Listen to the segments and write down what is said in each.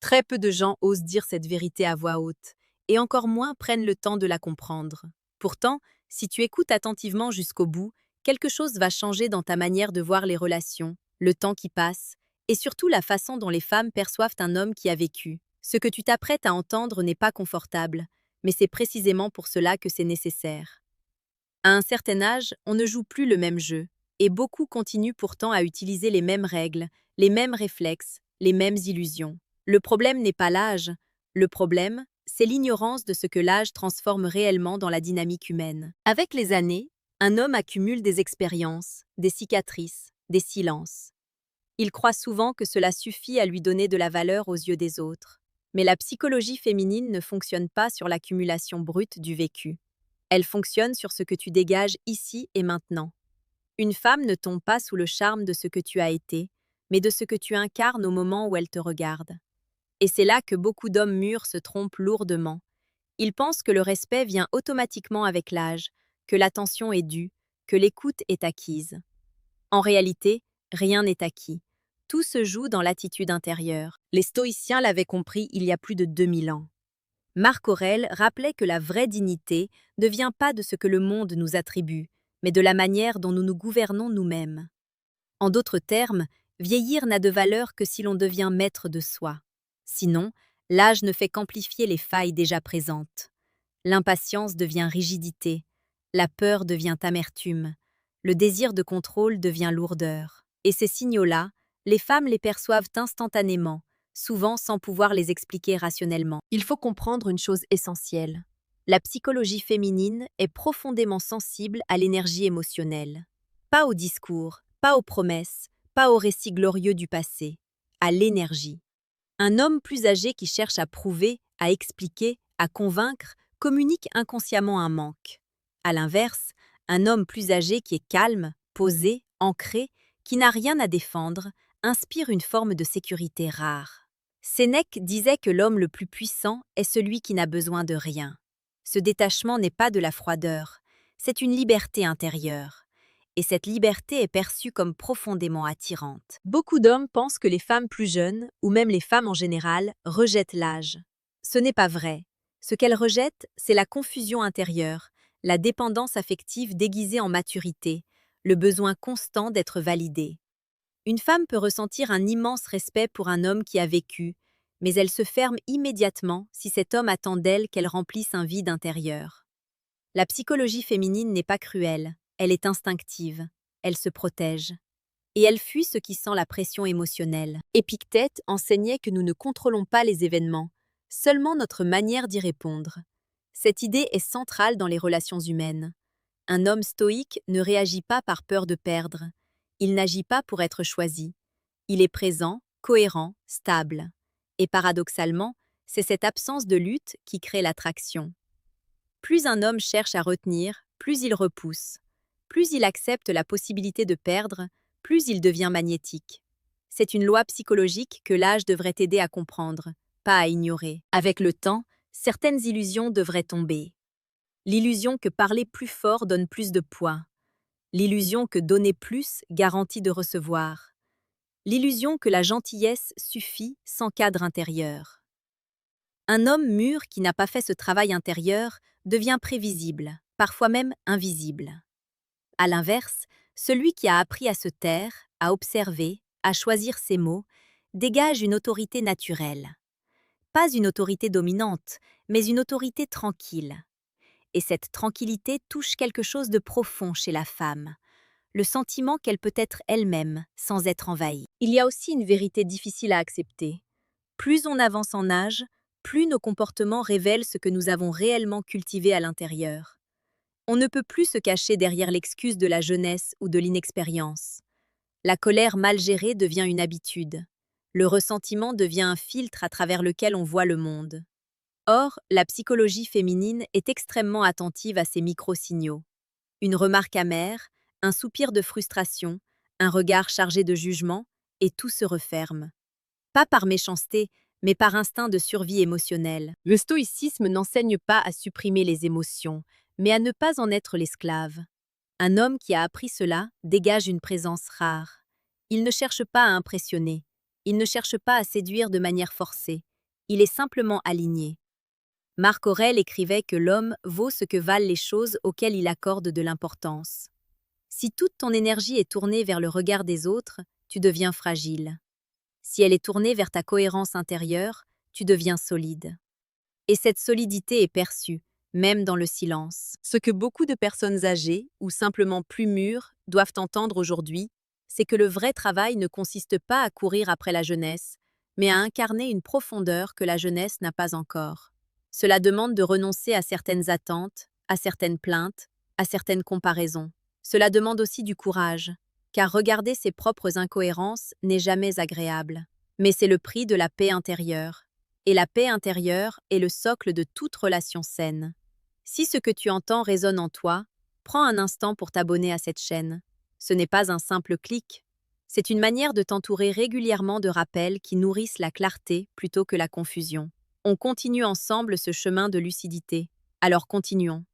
Très peu de gens osent dire cette vérité à voix haute, et encore moins prennent le temps de la comprendre. Pourtant, si tu écoutes attentivement jusqu'au bout, quelque chose va changer dans ta manière de voir les relations, le temps qui passe, et surtout la façon dont les femmes perçoivent un homme qui a vécu. Ce que tu t'apprêtes à entendre n'est pas confortable, mais c'est précisément pour cela que c'est nécessaire. À un certain âge, on ne joue plus le même jeu, et beaucoup continuent pourtant à utiliser les mêmes règles, les mêmes réflexes, les mêmes illusions. Le problème n'est pas l'âge, le problème, c'est l'ignorance de ce que l'âge transforme réellement dans la dynamique humaine. Avec les années, un homme accumule des expériences, des cicatrices, des silences. Il croit souvent que cela suffit à lui donner de la valeur aux yeux des autres. Mais la psychologie féminine ne fonctionne pas sur l'accumulation brute du vécu. Elle fonctionne sur ce que tu dégages ici et maintenant. Une femme ne tombe pas sous le charme de ce que tu as été, mais de ce que tu incarnes au moment où elle te regarde. Et c'est là que beaucoup d'hommes mûrs se trompent lourdement. Ils pensent que le respect vient automatiquement avec l'âge, que l'attention est due, que l'écoute est acquise. En réalité, rien n'est acquis. Tout se joue dans l'attitude intérieure. Les stoïciens l'avaient compris il y a plus de 2000 ans. Marc Aurèle rappelait que la vraie dignité ne vient pas de ce que le monde nous attribue, mais de la manière dont nous nous gouvernons nous-mêmes. En d'autres termes, vieillir n'a de valeur que si l'on devient maître de soi. Sinon, l'âge ne fait qu'amplifier les failles déjà présentes. L'impatience devient rigidité, la peur devient amertume, le désir de contrôle devient lourdeur. Et ces signaux-là, les femmes les perçoivent instantanément, souvent sans pouvoir les expliquer rationnellement. Il faut comprendre une chose essentielle. La psychologie féminine est profondément sensible à l'énergie émotionnelle. Pas au discours, pas aux promesses, pas aux récits glorieux du passé, à l'énergie. Un homme plus âgé qui cherche à prouver, à expliquer, à convaincre, communique inconsciemment un manque. À l'inverse, un homme plus âgé qui est calme, posé, ancré, qui n'a rien à défendre, inspire une forme de sécurité rare. Sénèque disait que l'homme le plus puissant est celui qui n'a besoin de rien. Ce détachement n'est pas de la froideur, c'est une liberté intérieure. Et cette liberté est perçue comme profondément attirante. Beaucoup d'hommes pensent que les femmes plus jeunes, ou même les femmes en général, rejettent l'âge. Ce n'est pas vrai. Ce qu'elles rejettent, c'est la confusion intérieure, la dépendance affective déguisée en maturité, le besoin constant d'être validée. Une femme peut ressentir un immense respect pour un homme qui a vécu, mais elle se ferme immédiatement si cet homme attend d'elle qu'elle remplisse un vide intérieur. La psychologie féminine n'est pas cruelle, elle est instinctive, elle se protège. Et elle fuit ce qui sent la pression émotionnelle. Épictète enseignait que nous ne contrôlons pas les événements, seulement notre manière d'y répondre. Cette idée est centrale dans les relations humaines. Un homme stoïque ne réagit pas par peur de perdre. Il n'agit pas pour être choisi. Il est présent, cohérent, stable. Et paradoxalement, c'est cette absence de lutte qui crée l'attraction. Plus un homme cherche à retenir, plus il repousse. Plus il accepte la possibilité de perdre, plus il devient magnétique. C'est une loi psychologique que l'âge devrait aider à comprendre, pas à ignorer. Avec le temps, certaines illusions devraient tomber. L'illusion que parler plus fort donne plus de poids. L'illusion que donner plus garantit de recevoir. L'illusion que la gentillesse suffit sans cadre intérieur. Un homme mûr qui n'a pas fait ce travail intérieur devient prévisible, parfois même invisible. À l'inverse, celui qui a appris à se taire, à observer, à choisir ses mots, dégage une autorité naturelle. Pas une autorité dominante, mais une autorité tranquille. Et cette tranquillité touche quelque chose de profond chez la femme, le sentiment qu'elle peut être elle-même sans être envahie. Il y a aussi une vérité difficile à accepter. Plus on avance en âge, plus nos comportements révèlent ce que nous avons réellement cultivé à l'intérieur. On ne peut plus se cacher derrière l'excuse de la jeunesse ou de l'inexpérience. La colère mal gérée devient une habitude. Le ressentiment devient un filtre à travers lequel on voit le monde. Or, la psychologie féminine est extrêmement attentive à ces micro-signaux. Une remarque amère, un soupir de frustration, un regard chargé de jugement, et tout se referme. Pas par méchanceté, mais par instinct de survie émotionnelle. Le stoïcisme n'enseigne pas à supprimer les émotions, mais à ne pas en être l'esclave. Un homme qui a appris cela dégage une présence rare. Il ne cherche pas à impressionner, Il ne cherche pas à séduire de manière forcée. Il est simplement aligné. Marc Aurèle écrivait que l'homme vaut ce que valent les choses auxquelles il accorde de l'importance. Si toute ton énergie est tournée vers le regard des autres, tu deviens fragile. Si elle est tournée vers ta cohérence intérieure, tu deviens solide. Et cette solidité est perçue, même dans le silence. Ce que beaucoup de personnes âgées, ou simplement plus mûres, doivent entendre aujourd'hui, c'est que le vrai travail ne consiste pas à courir après la jeunesse, mais à incarner une profondeur que la jeunesse n'a pas encore. Cela demande de renoncer à certaines attentes, à certaines plaintes, à certaines comparaisons. Cela demande aussi du courage, car regarder ses propres incohérences n'est jamais agréable. Mais c'est le prix de la paix intérieure. Et la paix intérieure est le socle de toute relation saine. Si ce que tu entends résonne en toi, prends un instant pour t'abonner à cette chaîne. Ce n'est pas un simple clic. C'est une manière de t'entourer régulièrement de rappels qui nourrissent la clarté plutôt que la confusion. On continue ensemble ce chemin de lucidité. Alors continuons.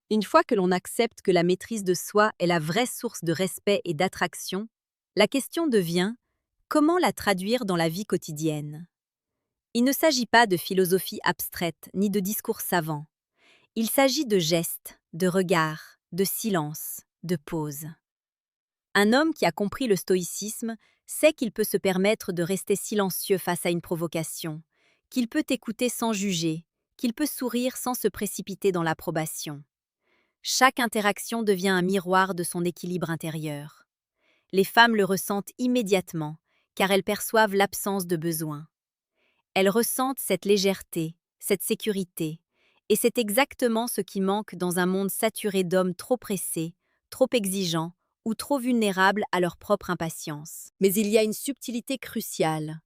Une fois que l'on accepte que la maîtrise de soi est la vraie source de respect et d'attraction, la question devient comment la traduire dans la vie quotidienne. Il ne s'agit pas de philosophie abstraite ni de discours savants. Il s'agit de gestes, de regards, de silence, de pause. Un homme qui a compris le stoïcisme sait qu'il peut se permettre de rester silencieux face à une provocation, qu'il peut écouter sans juger, qu'il peut sourire sans se précipiter dans l'approbation. Chaque interaction devient un miroir de son équilibre intérieur. Les femmes le ressentent immédiatement, car elles perçoivent l'absence de besoin. Elles ressentent cette légèreté, cette sécurité, et c'est exactement ce qui manque dans un monde saturé d'hommes trop pressés, trop exigeants ou trop vulnérables à leur propre impatience. Mais il y a une subtilité cruciale.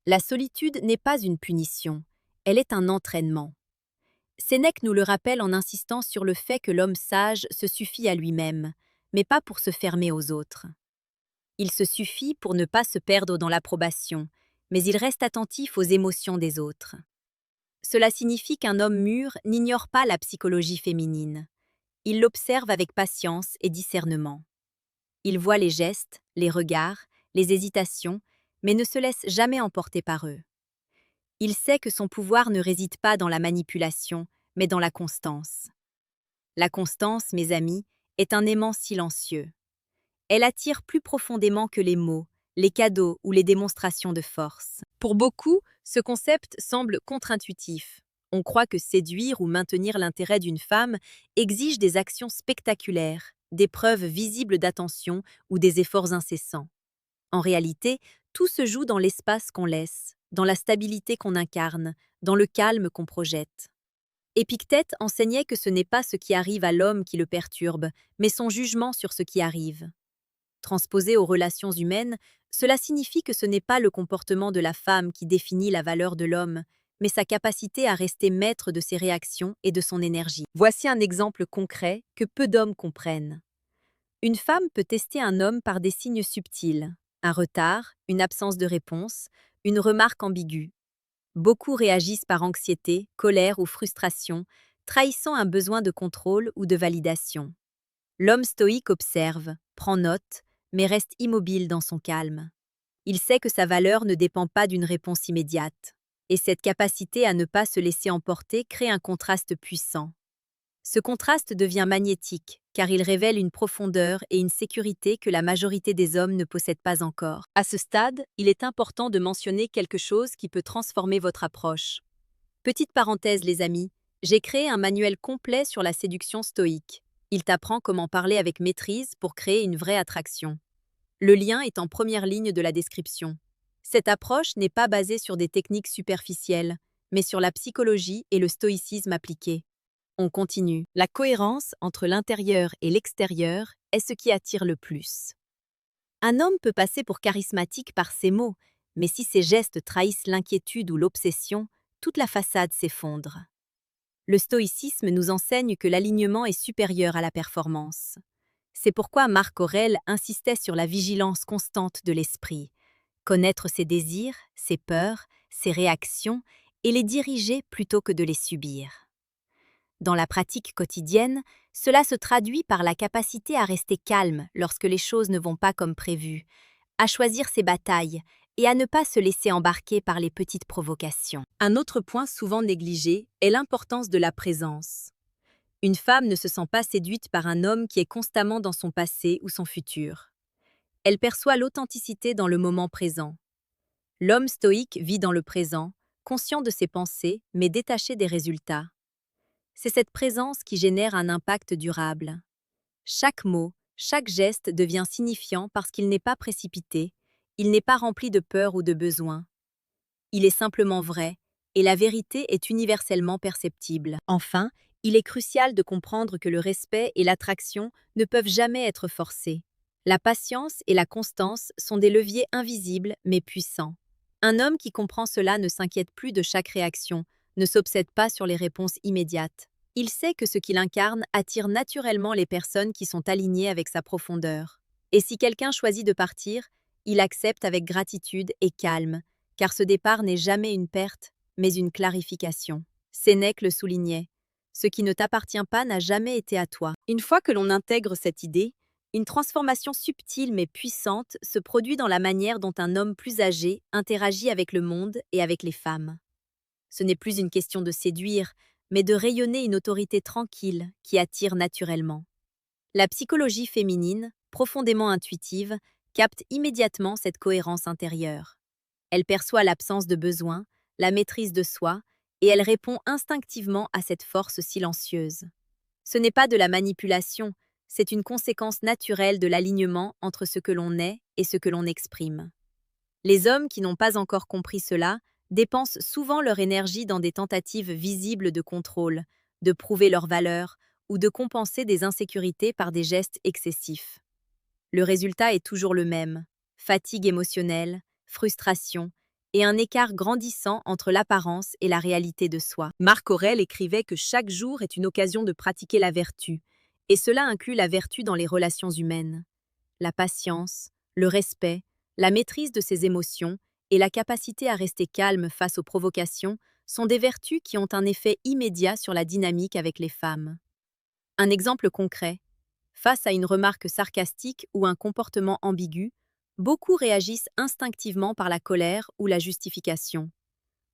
La solitude n'est pas une punition, elle est un entraînement. Sénèque nous le rappelle en insistant sur le fait que l'homme sage se suffit à lui-même, mais pas pour se fermer aux autres. Il se suffit pour ne pas se perdre dans l'approbation, mais il reste attentif aux émotions des autres. Cela signifie qu'un homme mûr n'ignore pas la psychologie féminine. Il l'observe avec patience et discernement. Il voit les gestes, les regards, les hésitations, mais ne se laisse jamais emporter par eux. Il sait que son pouvoir ne réside pas dans la manipulation, mais dans la constance. La constance, mes amis, est un aimant silencieux. Elle attire plus profondément que les mots, les cadeaux ou les démonstrations de force. Pour beaucoup, ce concept semble contre-intuitif. On croit que séduire ou maintenir l'intérêt d'une femme exige des actions spectaculaires, des preuves visibles d'attention ou des efforts incessants. En réalité, tout se joue dans l'espace qu'on laisse, dans la stabilité qu'on incarne, dans le calme qu'on projette. Épictète enseignait que ce n'est pas ce qui arrive à l'homme qui le perturbe, mais son jugement sur ce qui arrive. Transposé aux relations humaines, cela signifie que ce n'est pas le comportement de la femme qui définit la valeur de l'homme, mais sa capacité à rester maître de ses réactions et de son énergie. Voici un exemple concret que peu d'hommes comprennent. Une femme peut tester un homme par des signes subtils, un retard, une absence de réponse, une remarque ambiguë. Beaucoup réagissent par anxiété, colère ou frustration, trahissant un besoin de contrôle ou de validation. L'homme stoïque observe, prend note, mais reste immobile dans son calme. Il sait que sa valeur ne dépend pas d'une réponse immédiate. Et cette capacité à ne pas se laisser emporter crée un contraste puissant. Ce contraste devient magnétique, car il révèle une profondeur et une sécurité que la majorité des hommes ne possèdent pas encore. À ce stade, il est important de mentionner quelque chose qui peut transformer votre approche. Petite parenthèse, les amis, j'ai créé un manuel complet sur la séduction stoïque. Il t'apprend comment parler avec maîtrise pour créer une vraie attraction. Le lien est en première ligne de la description. Cette approche n'est pas basée sur des techniques superficielles, mais sur la psychologie et le stoïcisme appliqué. On continue. La cohérence entre l'intérieur et l'extérieur est ce qui attire le plus. Un homme peut passer pour charismatique par ses mots, mais si ses gestes trahissent l'inquiétude ou l'obsession, toute la façade s'effondre. Le stoïcisme nous enseigne que l'alignement est supérieur à la performance. C'est pourquoi Marc Aurèle insistait sur la vigilance constante de l'esprit, connaître ses désirs, ses peurs, ses réactions et les diriger plutôt que de les subir. Dans la pratique quotidienne, cela se traduit par la capacité à rester calme lorsque les choses ne vont pas comme prévu, à choisir ses batailles et à ne pas se laisser embarquer par les petites provocations. Un autre point souvent négligé est l'importance de la présence. Une femme ne se sent pas séduite par un homme qui est constamment dans son passé ou son futur. Elle perçoit l'authenticité dans le moment présent. L'homme stoïque vit dans le présent, conscient de ses pensées, mais détaché des résultats. C'est cette présence qui génère un impact durable. Chaque mot, chaque geste devient signifiant parce qu'il n'est pas précipité, il n'est pas rempli de peur ou de besoin. Il est simplement vrai, et la vérité est universellement perceptible. Enfin, il est crucial de comprendre que le respect et l'attraction ne peuvent jamais être forcés. La patience et la constance sont des leviers invisibles mais puissants. Un homme qui comprend cela ne s'inquiète plus de chaque réaction, ne s'obsède pas sur les réponses immédiates. Il sait que ce qu'il incarne attire naturellement les personnes qui sont alignées avec sa profondeur. Et si quelqu'un choisit de partir, il accepte avec gratitude et calme, car ce départ n'est jamais une perte, mais une clarification. Sénèque le soulignait. Ce qui ne t'appartient pas n'a jamais été à toi. Une fois que l'on intègre cette idée, une transformation subtile mais puissante se produit dans la manière dont un homme plus âgé interagit avec le monde et avec les femmes. Ce n'est plus une question de séduire, mais de rayonner une autorité tranquille qui attire naturellement. La psychologie féminine, profondément intuitive, capte immédiatement cette cohérence intérieure. Elle perçoit l'absence de besoin, la maîtrise de soi, et elle répond instinctivement à cette force silencieuse. Ce n'est pas de la manipulation, c'est une conséquence naturelle de l'alignement entre ce que l'on est et ce que l'on exprime. Les hommes qui n'ont pas encore compris cela dépensent souvent leur énergie dans des tentatives visibles de contrôle, de prouver leur valeur ou de compenser des insécurités par des gestes excessifs. Le résultat est toujours le même: fatigue émotionnelle, frustration et un écart grandissant entre l'apparence et la réalité de soi. Marc Aurèle écrivait que chaque jour est une occasion de pratiquer la vertu, et cela inclut la vertu dans les relations humaines. La patience, le respect, la maîtrise de ses émotions et la capacité à rester calme face aux provocations sont des vertus qui ont un effet immédiat sur la dynamique avec les femmes. Un exemple concret. Face à une remarque sarcastique ou un comportement ambigu, beaucoup réagissent instinctivement par la colère ou la justification.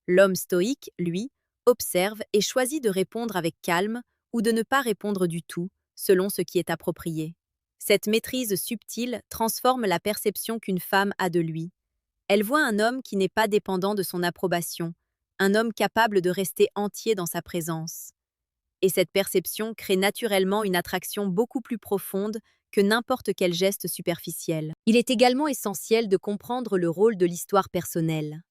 L'homme stoïque, lui, observe et choisit de répondre avec calme ou de ne pas répondre du tout, selon ce qui est approprié. Cette maîtrise subtile transforme la perception qu'une femme a de lui. Elle voit un homme qui n'est pas dépendant de son approbation, un homme capable de rester entier dans sa présence. Et cette perception crée naturellement une attraction beaucoup plus profonde que n'importe quel geste superficiel. Il est également essentiel de comprendre le rôle de l'histoire personnelle.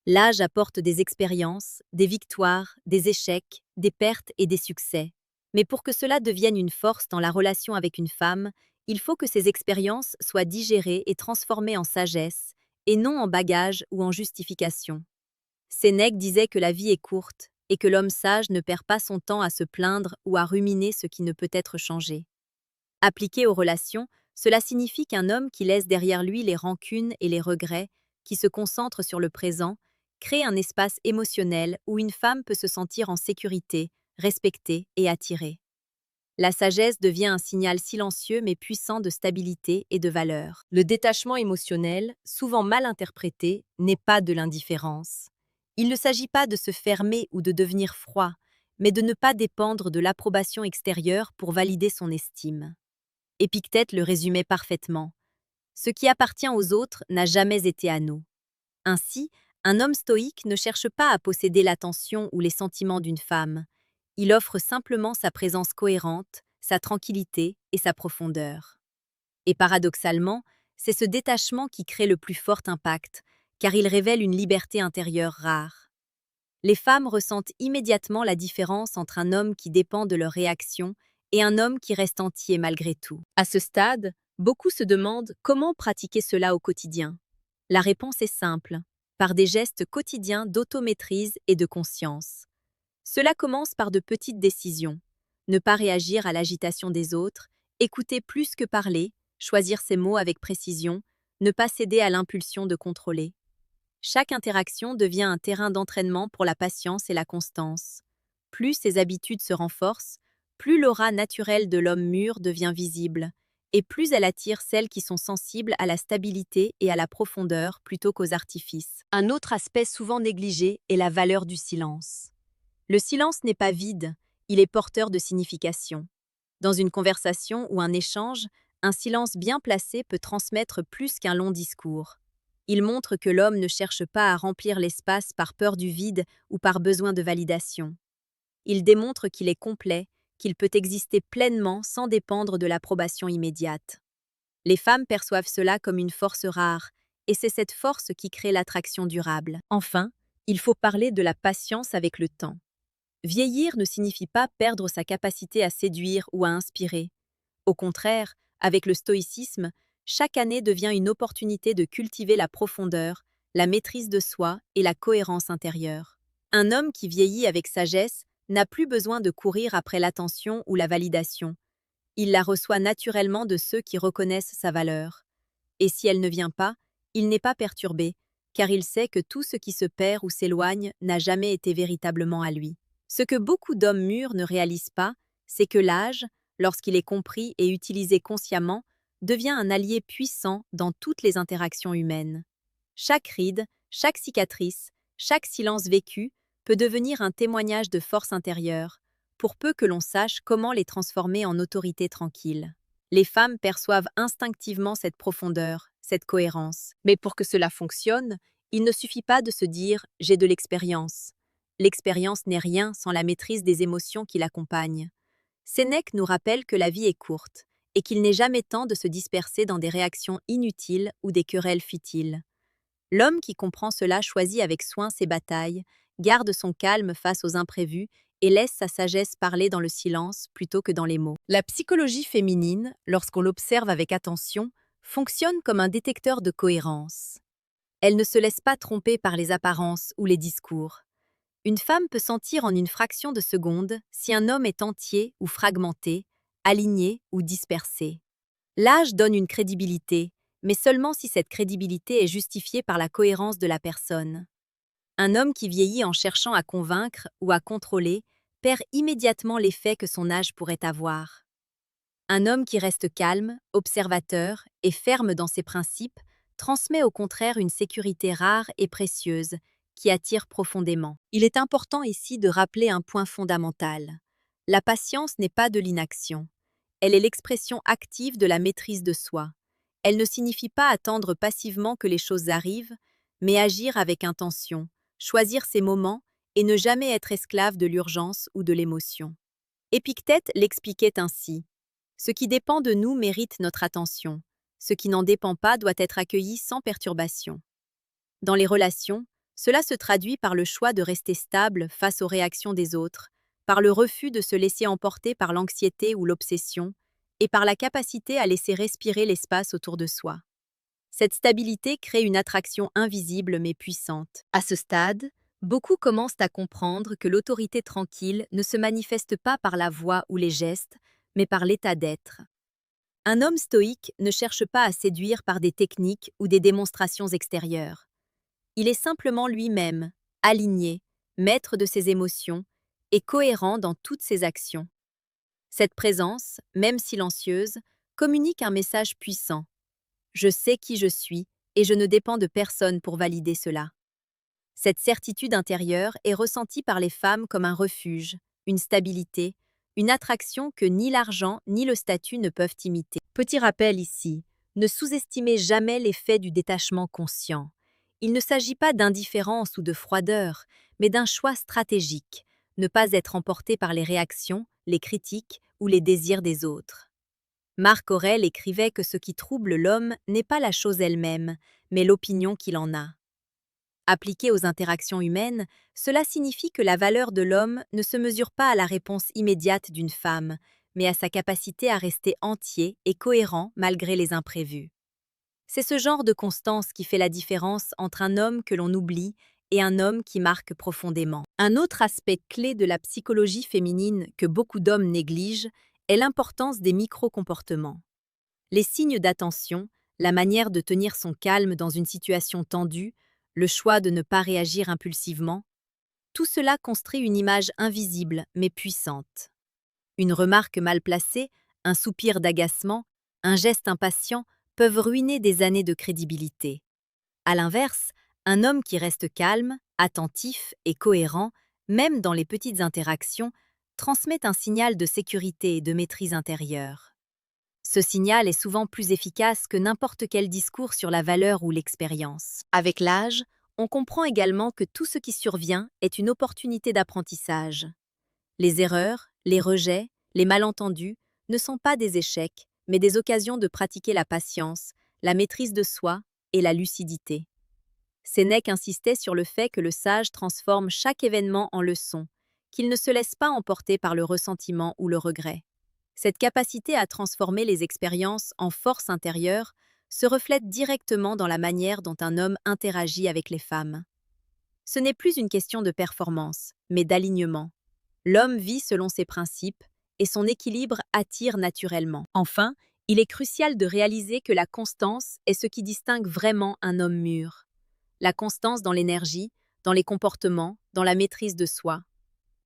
L'âge apporte des expériences, des victoires, des échecs, des pertes et des succès. Mais pour que cela devienne une force dans la relation avec une femme, il faut que ces expériences soient digérées et transformées en sagesse, et non en bagage ou en justification. Sénèque disait que la vie est courte et que l'homme sage ne perd pas son temps à se plaindre ou à ruminer ce qui ne peut être changé. Appliqué aux relations, cela signifie qu'un homme qui laisse derrière lui les rancunes et les regrets, qui se concentre sur le présent, crée un espace émotionnel où une femme peut se sentir en sécurité, respectée et attirée. La sagesse devient un signal silencieux mais puissant de stabilité et de valeur. Le détachement émotionnel, souvent mal interprété, n'est pas de l'indifférence. Il ne s'agit pas de se fermer ou de devenir froid, mais de ne pas dépendre de l'approbation extérieure pour valider son estime. Épictète le résumait parfaitement. Ce qui appartient aux autres n'a jamais été à nous. Ainsi, un homme stoïque ne cherche pas à posséder l'attention ou les sentiments d'une femme. Il offre simplement sa présence cohérente, sa tranquillité et sa profondeur. Et paradoxalement, c'est ce détachement qui crée le plus fort impact, car il révèle une liberté intérieure rare. Les femmes ressentent immédiatement la différence entre un homme qui dépend de leur réaction et un homme qui reste entier malgré tout. À ce stade, beaucoup se demandent comment pratiquer cela au quotidien. La réponse est simple, par des gestes quotidiens d'automaîtrise et de conscience. Cela commence par de petites décisions. Ne pas réagir à l'agitation des autres, écouter plus que parler, choisir ses mots avec précision, ne pas céder à l'impulsion de contrôler. Chaque interaction devient un terrain d'entraînement pour la patience et la constance. Plus ces habitudes se renforcent, plus l'aura naturelle de l'homme mûr devient visible, et plus elle attire celles qui sont sensibles à la stabilité et à la profondeur plutôt qu'aux artifices. Un autre aspect souvent négligé est la valeur du silence. Le silence n'est pas vide, il est porteur de signification. Dans une conversation ou un échange, un silence bien placé peut transmettre plus qu'un long discours. Il montre que l'homme ne cherche pas à remplir l'espace par peur du vide ou par besoin de validation. Il démontre qu'il est complet, qu'il peut exister pleinement sans dépendre de l'approbation immédiate. Les femmes perçoivent cela comme une force rare, et c'est cette force qui crée l'attraction durable. Enfin, il faut parler de la patience avec le temps. Vieillir ne signifie pas perdre sa capacité à séduire ou à inspirer. Au contraire, avec le stoïcisme, chaque année devient une opportunité de cultiver la profondeur, la maîtrise de soi et la cohérence intérieure. Un homme qui vieillit avec sagesse n'a plus besoin de courir après l'attention ou la validation. Il la reçoit naturellement de ceux qui reconnaissent sa valeur. Et si elle ne vient pas, il n'est pas perturbé, car il sait que tout ce qui se perd ou s'éloigne n'a jamais été véritablement à lui. Ce que beaucoup d'hommes mûrs ne réalisent pas, c'est que l'âge, lorsqu'il est compris et utilisé consciemment, devient un allié puissant dans toutes les interactions humaines. Chaque ride, chaque cicatrice, chaque silence vécu peut devenir un témoignage de force intérieure, pour peu que l'on sache comment les transformer en autorité tranquille. Les femmes perçoivent instinctivement cette profondeur, cette cohérence. Mais pour que cela fonctionne, il ne suffit pas de se dire « j'ai de l'expérience ». L'expérience n'est rien sans la maîtrise des émotions qui l'accompagnent. Sénèque nous rappelle que la vie est courte et qu'il n'est jamais temps de se disperser dans des réactions inutiles ou des querelles futiles. L'homme qui comprend cela choisit avec soin ses batailles, garde son calme face aux imprévus et laisse sa sagesse parler dans le silence plutôt que dans les mots. La psychologie féminine, lorsqu'on l'observe avec attention, fonctionne comme un détecteur de cohérence. Elle ne se laisse pas tromper par les apparences ou les discours. Une femme peut sentir en une fraction de seconde si un homme est entier ou fragmenté, aligné ou dispersé. L'âge donne une crédibilité, mais seulement si cette crédibilité est justifiée par la cohérence de la personne. Un homme qui vieillit en cherchant à convaincre ou à contrôler perd immédiatement l'effet que son âge pourrait avoir. Un homme qui reste calme, observateur et ferme dans ses principes transmet au contraire une sécurité rare et précieuse qui attire profondément. Il est important ici de rappeler un point fondamental. La patience n'est pas de l'inaction. Elle est l'expression active de la maîtrise de soi. Elle ne signifie pas attendre passivement que les choses arrivent, mais agir avec intention, choisir ses moments et ne jamais être esclave de l'urgence ou de l'émotion. Épictète l'expliquait ainsi. Ce qui dépend de nous mérite notre attention. Ce qui n'en dépend pas doit être accueilli sans perturbation. Dans les relations, cela se traduit par le choix de rester stable face aux réactions des autres, par le refus de se laisser emporter par l'anxiété ou l'obsession, et par la capacité à laisser respirer l'espace autour de soi. Cette stabilité crée une attraction invisible mais puissante. À ce stade, beaucoup commencent à comprendre que l'autorité tranquille ne se manifeste pas par la voix ou les gestes, mais par l'état d'être. Un homme stoïque ne cherche pas à séduire par des techniques ou des démonstrations extérieures. Il est simplement lui-même, aligné, maître de ses émotions et cohérent dans toutes ses actions. Cette présence, même silencieuse, communique un message puissant. Je sais qui je suis et je ne dépends de personne pour valider cela. Cette certitude intérieure est ressentie par les femmes comme un refuge, une stabilité, une attraction que ni l'argent ni le statut ne peuvent imiter. Petit rappel ici, ne sous-estimez jamais l'effet du détachement conscient. Il ne s'agit pas d'indifférence ou de froideur, mais d'un choix stratégique, ne pas être emporté par les réactions, les critiques ou les désirs des autres. Marc Aurèle écrivait que ce qui trouble l'homme n'est pas la chose elle-même, mais l'opinion qu'il en a. Appliqué aux interactions humaines, cela signifie que la valeur de l'homme ne se mesure pas à la réponse immédiate d'une femme, mais à sa capacité à rester entier et cohérent malgré les imprévus. C'est ce genre de constance qui fait la différence entre un homme que l'on oublie et un homme qui marque profondément. Un autre aspect clé de la psychologie féminine que beaucoup d'hommes négligent est l'importance des micro-comportements. Les signes d'attention, la manière de tenir son calme dans une situation tendue, le choix de ne pas réagir impulsivement, tout cela construit une image invisible mais puissante. Une remarque mal placée, un soupir d'agacement, Un geste impatient peut ruiner des années de crédibilité. À l'inverse, un homme qui reste calme, attentif et cohérent, même dans les petites interactions, transmet un signal de sécurité et de maîtrise intérieure. Ce signal est souvent plus efficace que n'importe quel discours sur la valeur ou l'expérience. Avec l'âge, on comprend également que tout ce qui survient est une opportunité d'apprentissage. Les erreurs, les rejets, les malentendus ne sont pas des échecs, mais des occasions de pratiquer la patience, la maîtrise de soi et la lucidité. Sénèque insistait sur le fait que le sage transforme chaque événement en leçon, qu'il ne se laisse pas emporter par le ressentiment ou le regret. Cette capacité à transformer les expériences en force intérieure se reflète directement dans la manière dont un homme interagit avec les femmes. Ce n'est plus une question de performance, mais d'alignement. L'homme vit selon ses principes et son équilibre attire naturellement. Enfin, il est crucial de réaliser que la constance est ce qui distingue vraiment un homme mûr. La constance dans l'énergie, dans les comportements, dans la maîtrise de soi.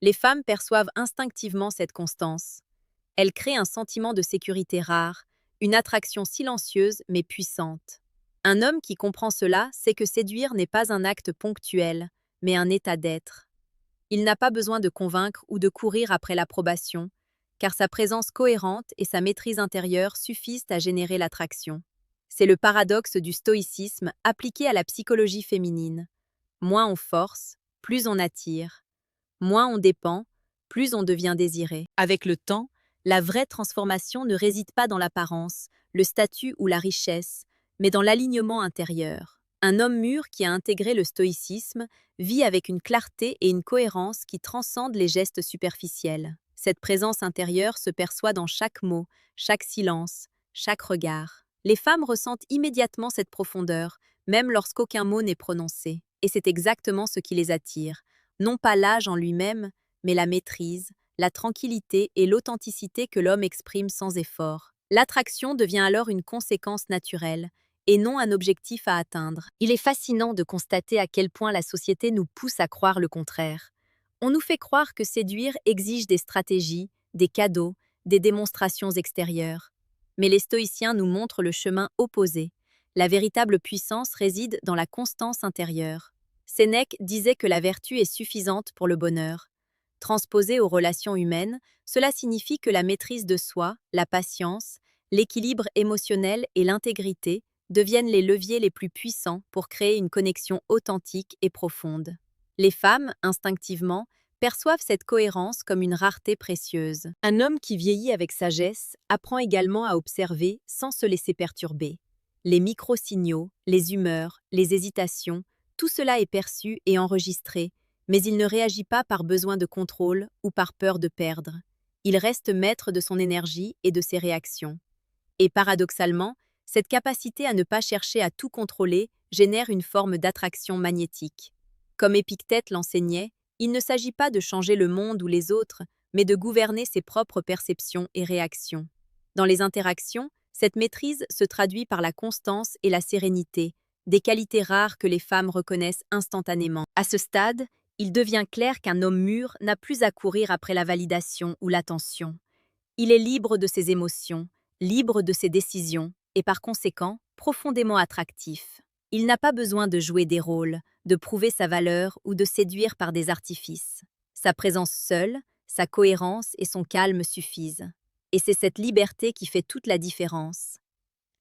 Les femmes perçoivent instinctivement cette constance. Elle crée un sentiment de sécurité rare, une attraction silencieuse mais puissante. Un homme qui comprend cela sait que séduire n'est pas un acte ponctuel, mais un état d'être. Il n'a pas besoin de convaincre ou de courir après l'approbation, car sa présence cohérente et sa maîtrise intérieure suffisent à générer l'attraction. C'est le paradoxe du stoïcisme appliqué à la psychologie féminine. Moins on force, plus on attire. Moins on dépend, plus on devient désiré. Avec le temps, la vraie transformation ne réside pas dans l'apparence, le statut ou la richesse, mais dans l'alignement intérieur. Un homme mûr qui a intégré le stoïcisme vit avec une clarté et une cohérence qui transcendent les gestes superficiels. Cette présence intérieure se perçoit dans chaque mot, chaque silence, chaque regard. Les femmes ressentent immédiatement cette profondeur, même lorsqu'aucun mot n'est prononcé. Et c'est exactement ce qui les attire. Non pas l'âge en lui-même, mais la maîtrise, la tranquillité et l'authenticité que l'homme exprime sans effort. L'attraction devient alors une conséquence naturelle, et non un objectif à atteindre. Il est fascinant de constater à quel point la société nous pousse à croire le contraire. On nous fait croire que séduire exige des stratégies, des cadeaux, des démonstrations extérieures. Mais les stoïciens nous montrent le chemin opposé. La véritable puissance réside dans la constance intérieure. Sénèque disait que la vertu est suffisante pour le bonheur. Transposée aux relations humaines, cela signifie que la maîtrise de soi, la patience, l'équilibre émotionnel et l'intégrité deviennent les leviers les plus puissants pour créer une connexion authentique et profonde. Les femmes, instinctivement, perçoivent cette cohérence comme une rareté précieuse. Un homme qui vieillit avec sagesse apprend également à observer sans se laisser perturber. Les micro-signaux, les humeurs, les hésitations, tout cela est perçu et enregistré, mais il ne réagit pas par besoin de contrôle ou par peur de perdre. Il reste maître de son énergie et de ses réactions. Et paradoxalement, cette capacité à ne pas chercher à tout contrôler génère une forme d'attraction magnétique. Comme Épictète l'enseignait, il ne s'agit pas de changer le monde ou les autres, mais de gouverner ses propres perceptions et réactions. Dans les interactions, cette maîtrise se traduit par la constance et la sérénité, des qualités rares que les femmes reconnaissent instantanément. À ce stade, il devient clair qu'un homme mûr n'a plus à courir après la validation ou l'attention. Il est libre de ses émotions, libre de ses décisions, et par conséquent, profondément attractif. Il n'a pas besoin de jouer des rôles, de prouver sa valeur ou de séduire par des artifices. Sa présence seule, sa cohérence et son calme suffisent. Et c'est cette liberté qui fait toute la différence.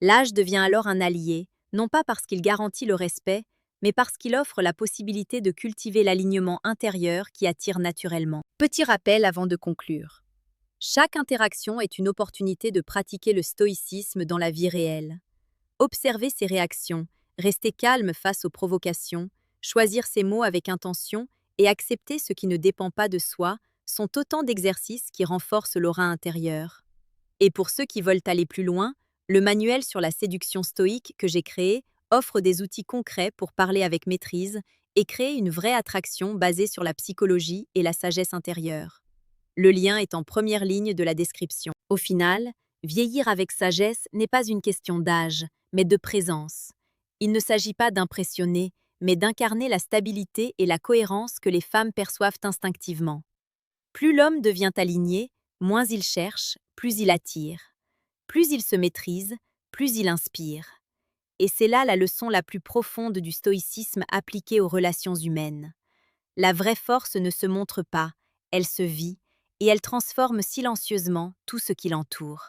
L'âge devient alors un allié, non pas parce qu'il garantit le respect, mais parce qu'il offre la possibilité de cultiver l'alignement intérieur qui attire naturellement. Petit rappel avant de conclure. Chaque interaction est une opportunité de pratiquer le stoïcisme dans la vie réelle. Observer ses réactions, rester calme face aux provocations, choisir ses mots avec intention et accepter ce qui ne dépend pas de soi sont autant d'exercices qui renforcent l'aura intérieure. Et pour ceux qui veulent aller plus loin, le manuel sur la séduction stoïque que j'ai créé offre des outils concrets pour parler avec maîtrise et créer une vraie attraction basée sur la psychologie et la sagesse intérieure. Le lien est en première ligne de la description. Au final, vieillir avec sagesse n'est pas une question d'âge, mais de présence. Il ne s'agit pas d'impressionner, mais d'incarner la stabilité et la cohérence que les femmes perçoivent instinctivement. Plus l'homme devient aligné, moins il cherche, plus il attire. Plus il se maîtrise, plus il inspire. Et c'est là la leçon la plus profonde du stoïcisme appliqué aux relations humaines. La vraie force ne se montre pas, elle se vit, et elle transforme silencieusement tout ce qui l'entoure.